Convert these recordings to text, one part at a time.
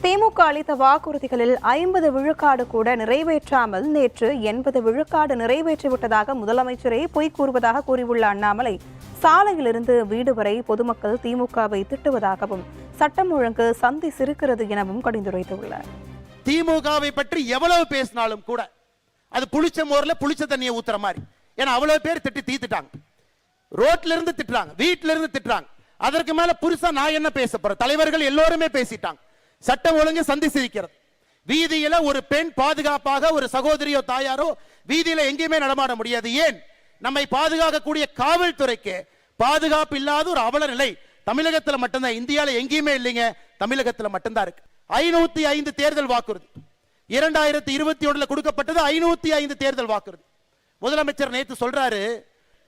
திமுக அளித்த வாக்குறுதிகளில் 50 விழுக்காடு கூட நிறைவேற்றாமல் நேற்று 80 விழுக்காடு நிறைவேற்றிவிட்டதாக முதலமைச்சரே பொய் கூறுவதாக கூறியுள்ள அண்ணாமலை, சாலையிலிருந்து வீடு வரை பொதுமக்கள் திமுகவை திட்டுவதாகவும் சட்டம் ஒழுங்கு சந்தி சிரிக்கிறது எனவும் கடிந்துரைத்துள்ளார். திமுகவை பற்றி எவ்வளவு பேசினாலும் கூட அது புளிச்ச மோர்ல புளிச்ச தண்ணியை ஊத்துற மாதிரி. ஏன்னா அவ்வளவு பேர் திட்டி தீத்துட்டாங்க. ரோட்ல இருந்து திட்டுறாங்க, வீட்டுல இருந்து திட்டுறாங்க. அதற்கு மேல புதுசா நான் என்ன பேச போறேன்? தலைவர்கள் எல்லோருமே பேசிட்டாங்க. சட்டம் ஒழுங்கு சந்தி சிரிக்கிறது. வீதியில ஒரு பெண் பாதுகாப்பாக ஒரு சகோதரியோ தாயாரோ வீதியில எங்கேயுமே நடமாட முடியாது. ஏன்? நம்மை பாதுகாக்கக்கூடிய காவல்துறைக்கு பாதுகாப்பு இல்லாத ஒரு அவல நிலை தமிழகத்தில் மட்டும்தான். இந்தியாவில் எங்கேயுமே இல்லைங்க, தமிழகத்தில் மட்டும்தான் இருக்கு. 505 தேர்தல் வாக்குறுதி 2021 கொடுக்கப்பட்டது. 505 தேர்தல் வாக்குறுதி. முதலமைச்சர் நேற்று சொல்றாரு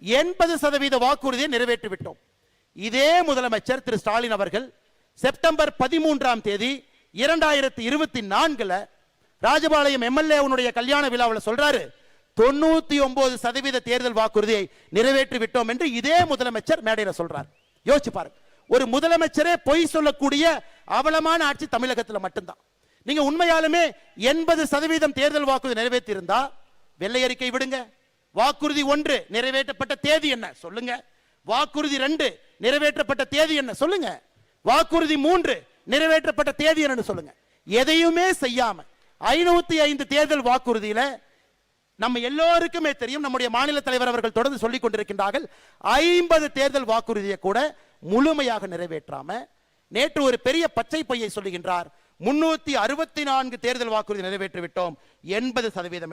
80% வாக்குறுதியை நிறைவேற்றி விட்டோம். இதே முதலமைச்சர் திரு ஸ்டாலின் அவர்கள் செப்டம்பர் 13ஆம் தேதி 2024 ராஜபாளையம் எம்எல்ஏ கல்யாண விழாவில் சொல்றாரு 99% தேர்தல் வாக்குறுதியை நிறைவேற்றி விட்டோம் என்று இதே முதலமைச்சர் மேடையில் சொல்றார். யோசிச்சு பாருங்க, ஒரு முதலமைச்சரே பொய் சொல்லக்கூடிய அவலமான ஆட்சி தமிழகத்தில் மட்டும்தான். நீங்க உண்மையாலுமே 80% தேர்தல் வாக்குறுதி நிறைவேற்றி இருந்தா வெள்ளை அறிக்கை விடுங்க. வாக்குறுதி 1 நிறைவேற்றப்பட்ட தேதி என்ன சொல்லுங்க. வாக்குறுதி 2 நிறைவேற்றப்பட்ட தேதி என்ன சொல்லுங்க. வாக்குறுதி 3 நிறைவேற்றப்பட்ட தேதி என்னன்னு சொல்லுங்க. எதையுமே செய்யாம 505 தேர்தல் வாக்குறுதியில நம்ம எல்லோருக்குமே தெரியும், நம்முடைய மாநில தலைவர் அவர்கள் தொடர்ந்து சொல்லிக் கொண்டிருக்கின்றார்கள், 50 தேர்தல் வாக்குறுதியை கூட முழுமையாக நிறைவேற்றாம நேற்று ஒரு பெரிய பச்சை பொய்யை சொல்லுகின்றார். 364 தேர்தல் வாக்குறுதி நிறைவேற்றி விட்டோம், 80%